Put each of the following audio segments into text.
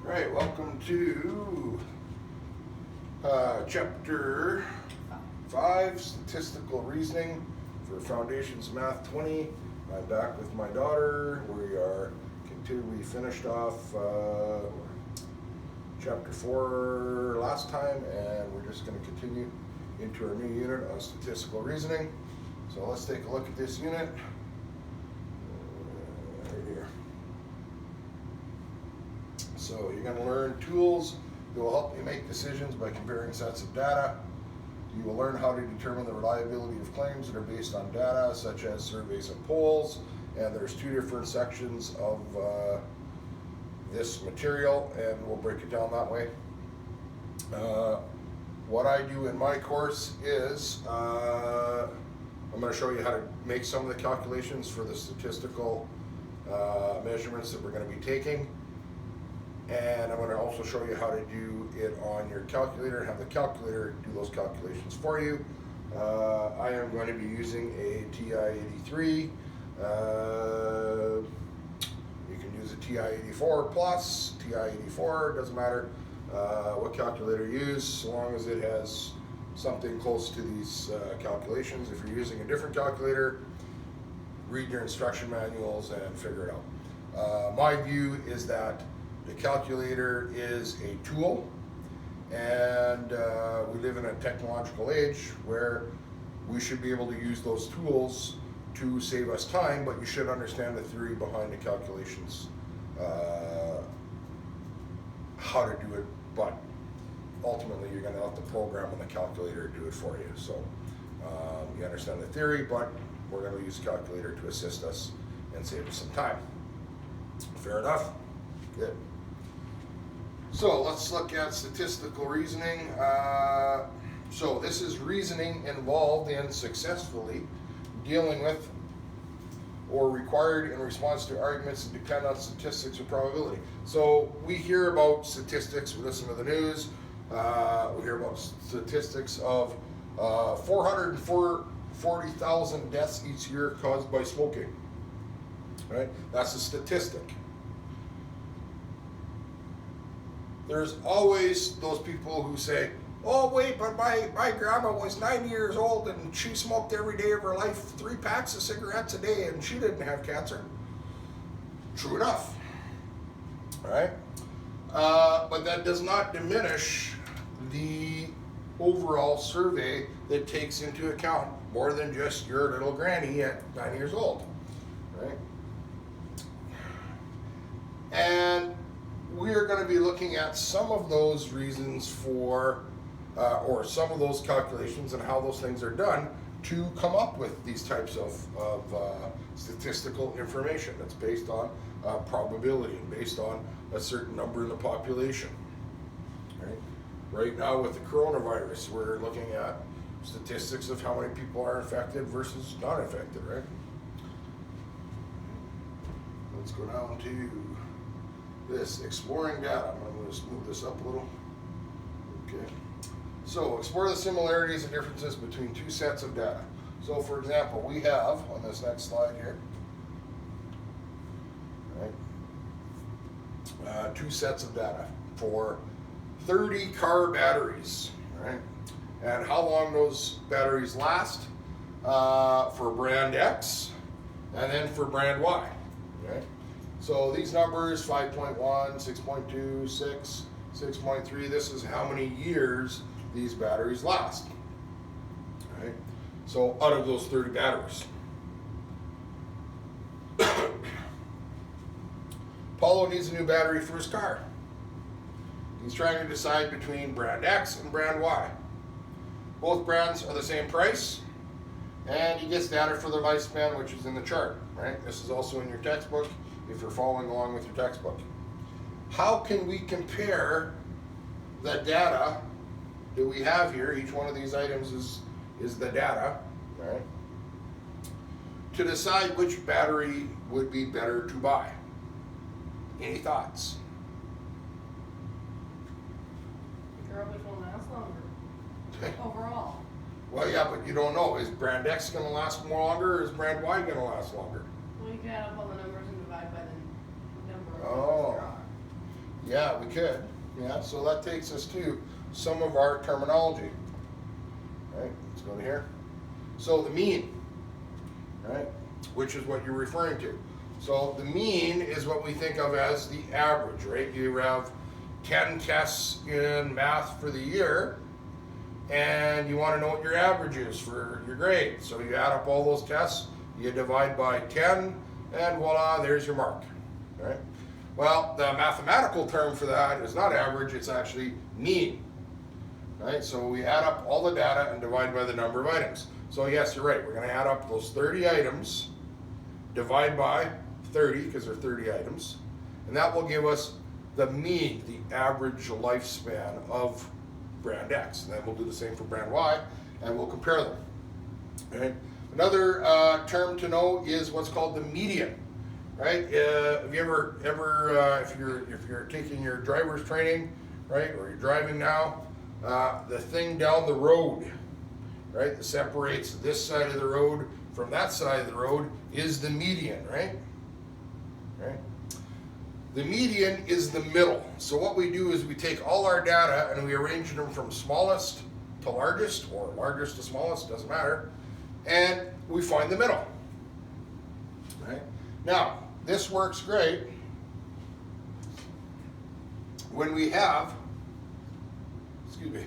Right, welcome to Chapter 5, Statistical Reasoning for Foundations Math 20. I'm back with my daughter. We finished off Chapter 4 last time, and we're just going to continue into our new unit on Statistical Reasoning. So let's take a look at this unit. Right here. So you're going to learn tools that will help you make decisions by comparing sets of data. You will learn how to determine the reliability of claims that are based on data, such as surveys and polls. And there's two different sections of this material, and we'll break it down that way. What I do in my course is I'm going to show you how to make some of the calculations for the statistical measurements that we're going to be taking. And I'm going to also show you how to do it on your calculator and have the calculator do those calculations for you. I am going to be using a TI-83. You can use a TI-84 plus, TI-84, doesn't matter what calculator you use, so long as it has something close to these calculations. If you're using a different calculator, read your instruction manuals and figure it out. My view is that the calculator is a tool, and we live in a technological age where we should be able to use those tools to save us time, but you should understand the theory behind the calculations, how to do it, but ultimately you're going to have to program on the calculator to do it for you. So you understand the theory, but we're going to use the calculator to assist us and save us some time. Fair enough? Good. So let's look at statistical reasoning. So this is reasoning involved in successfully dealing with or required in response to arguments that depend on statistics or probability. So we hear about statistics, we listen to the news, we hear about statistics of 440,000 deaths each year caused by smoking, right? That's a statistic. There's always those people who say, oh wait, but my grandma was 90 years old and she smoked every day of her life 3 packs of cigarettes a day and she didn't have cancer. True enough, right? But that does not diminish the overall survey that takes into account more than just your little granny at 90 years old, right? And we are going to be looking at some of those reasons for, or some of those calculations and how those things are done to come up with these types of statistical information that's based on probability and based on a certain number in the population. Right now with the coronavirus, we're looking at statistics of how many people are infected versus not infected, right? Let's go down to this, exploring data. I'm going to just move this up a little. Okay. So, explore the similarities and differences between two sets of data. So, for example, we have, on this next slide here, right, 2 sets of data for 30 car batteries, right? And how long those batteries last for brand X and then for brand Y, right? So these numbers, 5.1, 6.2, 6, 6.3, this is how many years these batteries last, right? So out of those 30 batteries. Paulo needs a new battery for his car. He's trying to decide between brand X and brand Y. Both brands are the same price, and he gets data for their lifespan, which is in the chart, right? This is also in your textbook if you're following along with your textbook. How can we compare the data that we have here? Each one of these items is the data, right? To decide which battery would be better to buy. Any thoughts? Figure out which one lasts longer overall. Well, yeah, but you don't know. Is brand X going to last more longer, or is brand Y going to last longer? Well, you can add up all the numbers and divide by the number of Oh. numbers there are. Yeah, we could. Yeah, so that takes us to some of our terminology. All right, let's go to here. So the mean, right, which is what you're referring to. So the mean is what we think of as the average, right? You have 10 tests in math for the year, and you want to know what your average is for your grade. So you add up all those tests, you divide by 10, and voila, there's your mark, right? Well, the mathematical term for that is not average, it's actually mean, right? So we add up all the data and divide by the number of items. So yes, you're right, we're going to add up those 30 items, divide by 30, because they're 30 items, and that will give us the mean, the average lifespan of brand X. And then we'll do the same for brand Y, and we'll compare them. Right? Another term to know is what's called the median. Right? Have you ever if you're taking your driver's training, right, or you're driving now, the thing down the road, right, that separates this side of the road from that side of the road is the median, right? Right? The median is the middle. So what we do is we take all our data and we arrange them from smallest to largest, or largest to smallest, doesn't matter, and we find the middle. Right? Now, this works great when we have, excuse me,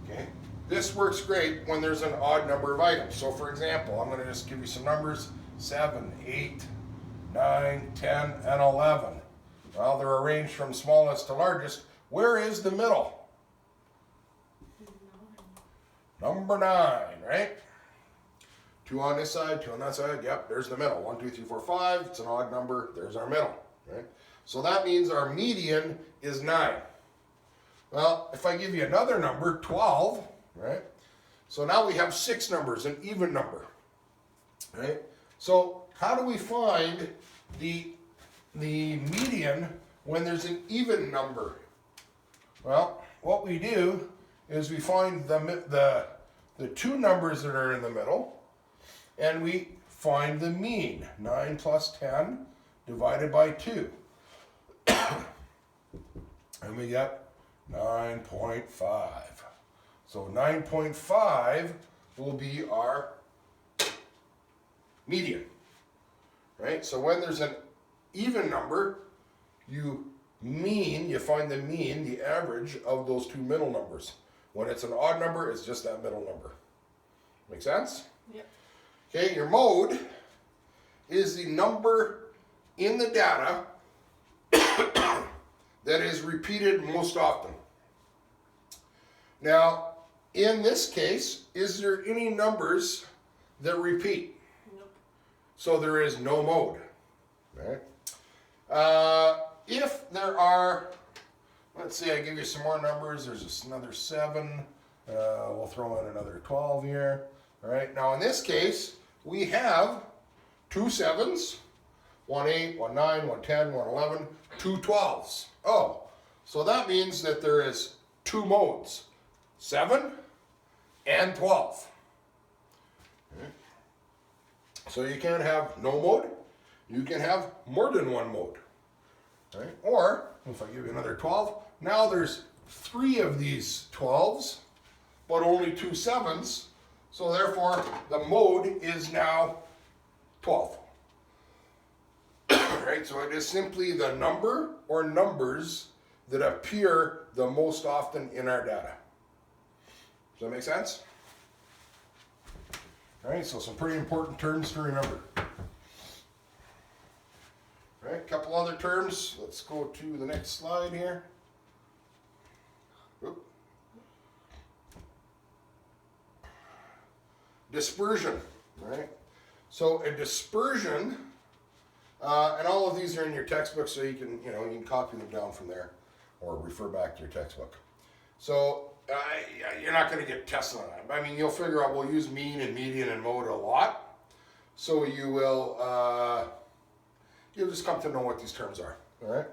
okay, this works great when there's an odd number of items. So for example, I'm going to just give you some numbers, 7, 8, 9, 10, and 11. Well, they're arranged from smallest to largest. Where is the middle? Number 9, right? 2 on this side, 2 on that side. Yep, there's the middle. 1, 2, 3, 4, 5. It's an odd number. There's our middle, right? So that means our median is 9. Well, if I give you another number, 12, right? So now we have 6 numbers, an even number, right? So how do we find the median when there's an even number? Well, what we do is we find the 2 numbers that are in the middle, and we find the mean, 9 plus 10 divided by 2. And we get 9.5. So 9.5 will be our median, right? So when there's an even number, you find the mean, the average of those 2 middle numbers. When it's an odd number, it's just that middle number. Make sense? Yep. Okay, your mode is the number in the data that is repeated most often. Now, in this case, is there any numbers that repeat? Nope. So there is no mode. Right? If there are, let's say I give you some more numbers, there's just another 7, we'll throw in another 12 here. All right, now in this case, we have 2 7s, 1 8, 1 9, 1 10, 1 11, 2 12s. Oh, so that means that there is 2 modes, 7 and 12. Okay. So you can have no mode, you can have more than 1 mode. Right? Or, if I give you another 12, now there's 3 of these 12s, but only 2 7s, so therefore the mode is now 12. Right? So it is simply the number or numbers that appear the most often in our data. Does that make sense? All right, so some pretty important terms to remember. All right, a couple other terms. Let's go to the next slide here. Oop. Dispersion, right? So a dispersion, and all of these are in your textbook, so you can copy them down from there, or refer back to your textbook. So you're not going to get tested on that. I mean, you'll figure out we'll use mean and median and mode a lot, so you will you'll just come to know what these terms are. All right.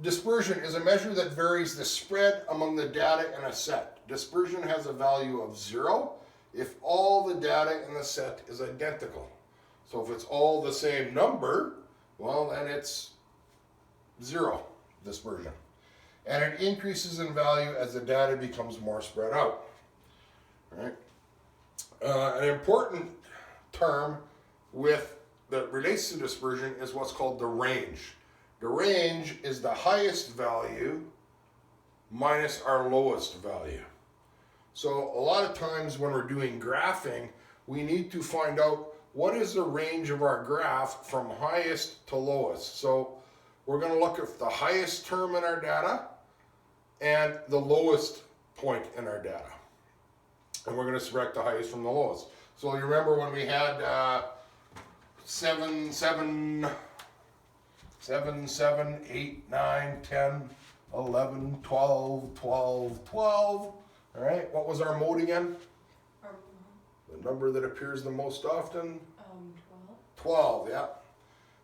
Dispersion is a measure that varies the spread among the data in a set. Dispersion has a value of 0 if all the data in the set is identical. So if it's all the same number, well, then it's 0 dispersion. And it increases in value as the data becomes more spread out. Right? An important term that relates to dispersion is what's called the range. The range is the highest value minus our lowest value. So a lot of times when we're doing graphing, we need to find out what is the range of our graph from highest to lowest. So we're going to look at the highest term in our data and the lowest point in our data. And we're going to subtract the highest from the lowest. So you remember when we had 7, 8, 9, 10, 11, 12, 12, 12. All right, what was our mode again? The number that appears the most often? 12, yeah.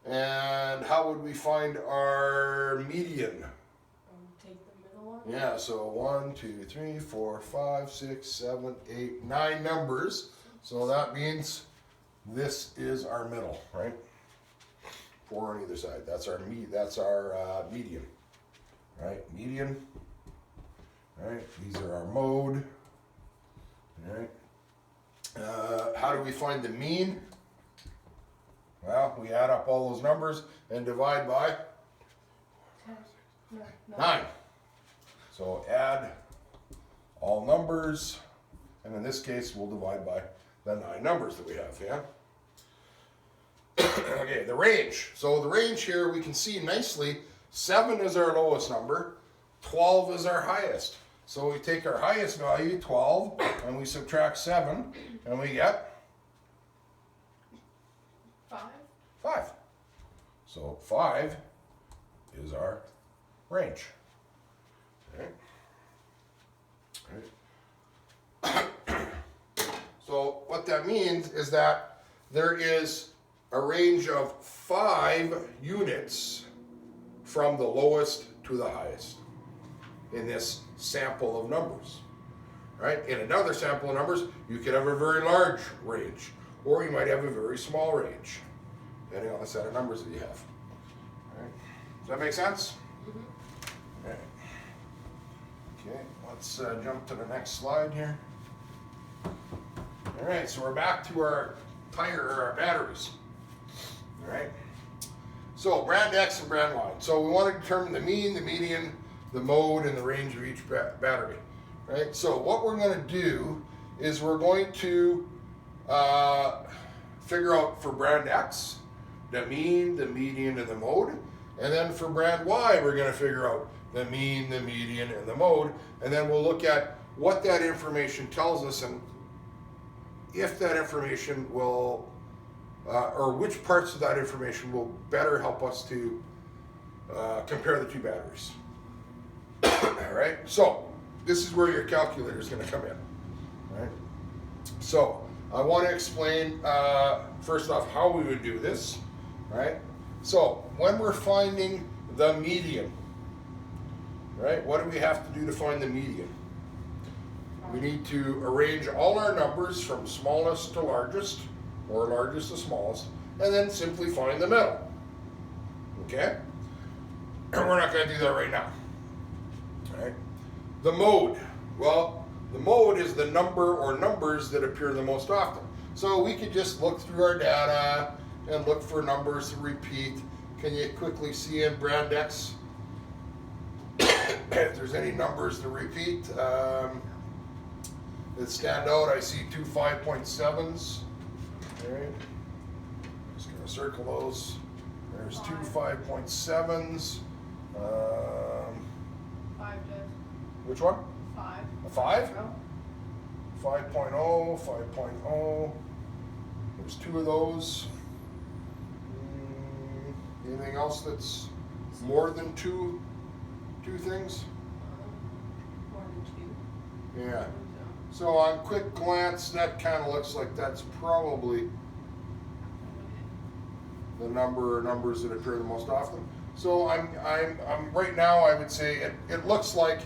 And how would we find our median? Take the middle one. Yeah, so 1, 2, 3, 4, 5, 6, 7, 8, 9 numbers. So that means this is our middle, right? 4 on either side. That's our median, right? Median. All right, these are our mode. All right. How do we find the mean? Well, we add up all those numbers and divide by 9. So add all numbers, and in this case, we'll divide by the 9 numbers that we have, yeah? Okay, the range. So the range here, we can see nicely, 7 is our lowest number, 12 is our highest. So we take our highest value, 12, and we subtract 7, and we get 5. So 5 is our range. Okay. So what that means is that there is a range of 5 units from the lowest to the highest in this sample of numbers. Right? In another sample of numbers, you could have a very large range, or you might have a very small range, depending on the set of numbers that you have. All right. Does that make sense? Mm-hmm. Okay. Okay, let's jump to the next slide here. All right, so we're back to our batteries. All right. So brand X and brand Y. So we want to determine the mean, the median, the mode, and the range of each battery. Right. So what we're going to do is we're going to figure out for brand X the mean, the median, and the mode, and then for brand Y we're going to figure out the mean, the median, and the mode, and then we'll look at what that information tells us and if that information will, or which parts of that information will better help us to compare the two batteries. All right, so this is where your calculator is going to come in. All right, so I want to explain first off how we would do this. All right, so when we're finding the median, right, what do we have to do to find the median? We need to arrange all our numbers from smallest to largest, or largest to smallest, and then simply find the middle. Okay? And we're not going to do that right now. All right? The mode. Well, the mode is the number or numbers that appear the most often. So we could just look through our data and look for numbers to repeat. Can you quickly see in brand X if there's any numbers to repeat that stand out? I see 2 5.7s. All right. Just going to circle those. There's 2 5.7s. 5 does. Which one? 5. A 5? No. 5.0, 5.0. There's 2 of those. Anything else that's more than two things? More than 2. Yeah. So on quick glance, that kind of looks like that's probably the number or numbers that appear the most often. So I'm right now I would say it looks like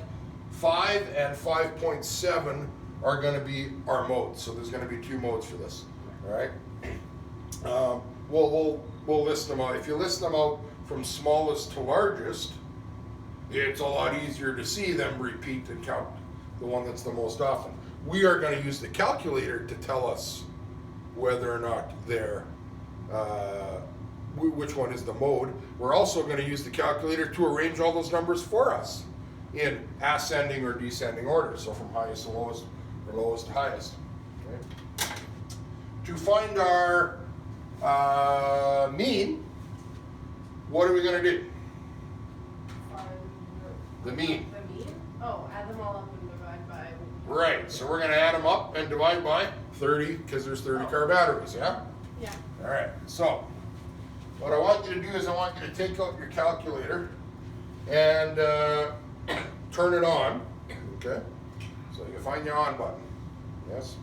5 and 5.7 are going to be our modes. So there's going to be 2 modes for this. All right. We'll list them out. If you list them out from smallest to largest, it's a lot easier to see them repeat and count the one that's the most often. We are going to use the calculator to tell us whether or not they're which one is the mode. We're also going to use the calculator to arrange all those numbers for us in ascending or descending order, so from highest to lowest or lowest to highest. Okay. To find our mean, what are we going to do? The mean. The mean? Oh, add them all up and divide by. Right, so we're going to add them up and divide by 30 because there's 30 car batteries, yeah? Yeah. All right, so what I want you to do is I want you to take out your calculator and turn it on, okay? So you find your on button, yes?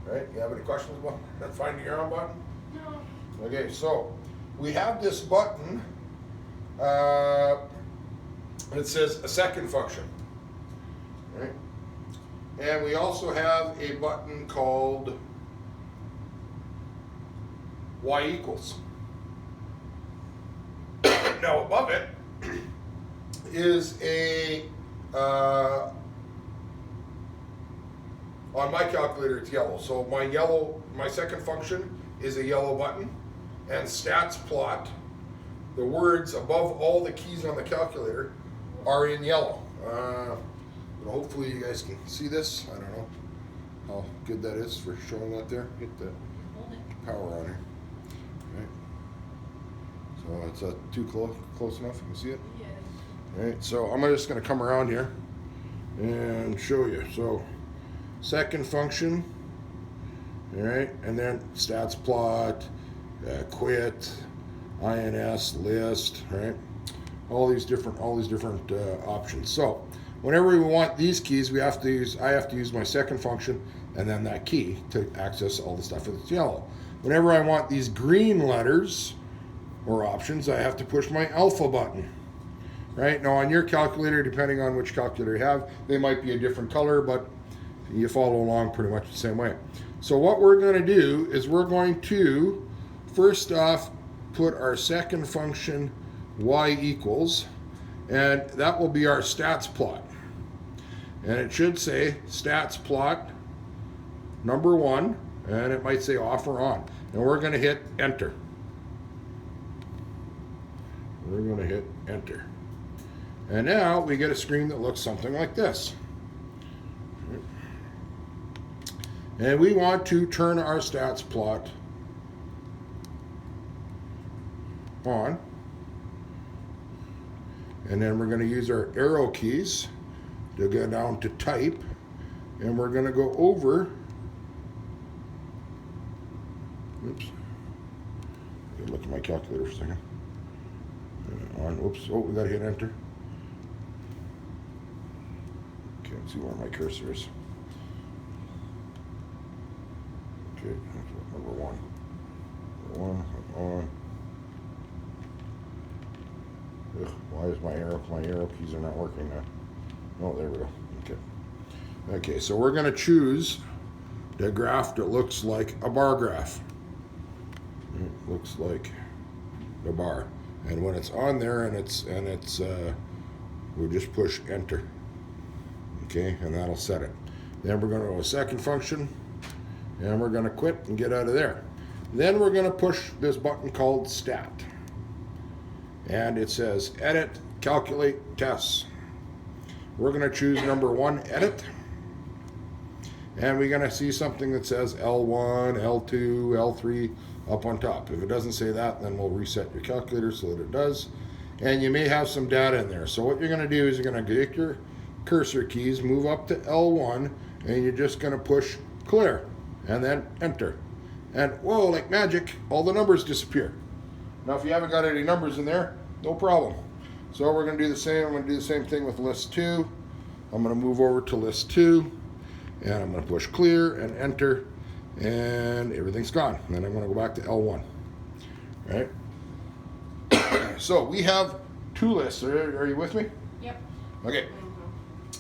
All right, you have any questions about finding your on button? No. Okay, so we have this button, it says a second function, right? And we also have a button called y equals. Now above it is a, on my calculator it's yellow. So my second function is a yellow button, and stats plot, the words above all the keys on the calculator are in yellow. Hopefully you guys can see this. I don't know how good that is for showing that there. Get the power on here. Right. So it's too close enough. You can see it. Yes. All right. So I'm just going to come around here and show you. So second function. All right, and then stats plot, quit, INS list. Right. All these different options. So whenever we want these keys, I have to use my second function and then that key to access all the stuff that's yellow. Whenever I want these green letters or options, I have to push my alpha button. Right now on your calculator, depending on which calculator you have, they might be a different color, but you follow along pretty much the same way. So what we're going to do is we're going to first off put our second function y equals, and that will be our stats plot. And it should say stats plot number 1, and it might say off or on. And we're going to hit enter. We're going to hit enter. And now we get a screen that looks something like this. And we want to turn our stats plot on. And then we're going to use our arrow keys to go down to type, and we're going to go over. Oops. Look at my calculator for a second. Oops. Oh, we got to hit enter. Can't see where my cursor is. Okay, number 1. Number 1 on. Ugh, why is my arrow keys are not working now? Oh, there we go. Okay, so we're going to choose the graph that looks like a bar graph. It looks like the bar, and when it's on there and it's we just push enter. Okay, and that'll set it. Then we're going to go to a second function, and we're going to quit and get out of there. Then we're going to push this button called stat. And it says edit, calculate, tests. We're going to choose number 1, edit. And we're going to see something that says L1, L2, L3 up on top. If it doesn't say that, then we'll reset your calculator so that it does. And you may have some data in there. So what you're going to do is you're going to take your cursor keys, move up to L1, and you're just going to push clear and then enter. And whoa, like magic, all the numbers disappear. Now, if you haven't got any numbers in there, no problem. So we're going to do the same. I'm going to do the same thing with list 2. I'm going to move over to list 2, and I'm going to push clear and enter, and everything's gone. And then I'm going to go back to L1. Right? So we have 2 lists. Are you with me? Yep. Okay.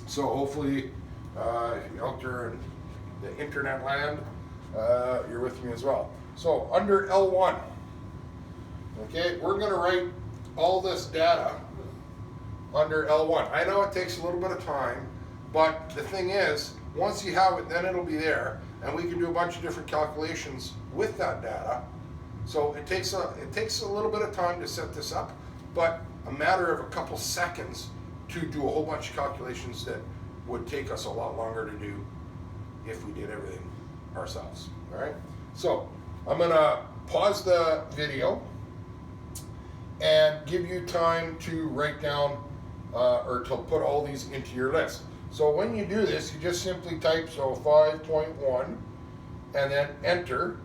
So hopefully, if you're out there in the internet land, you're with me as well. So under L1, okay, we're going to write all this data under L1. I know it takes a little bit of time, but the thing is, once you have it, then it'll be there, and we can do a bunch of different calculations with that data. So it takes a little bit of time to set this up, but a matter of a couple seconds to do a whole bunch of calculations that would take us a lot longer to do if we did everything ourselves. All right. So I'm gonna pause the video and give you time to write down or to put all these into your list. So when you do this, you just simply type 5.1 and then enter,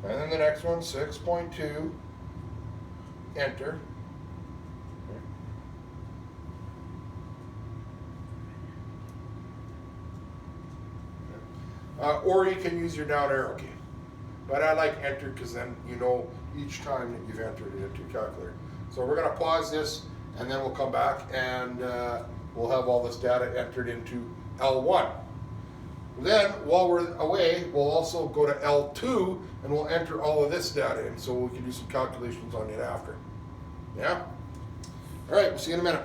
and then the next one 6.2, enter. Or you can use your down arrow key. But I like enter because then you know each time that you've entered it into your calculator. So we're going to pause this and then we'll come back and we'll have all this data entered into L1. Then while we're away, we'll also go to L2 and we'll enter all of this data in so we can do some calculations on it after. Yeah? All right, we'll see you in a minute.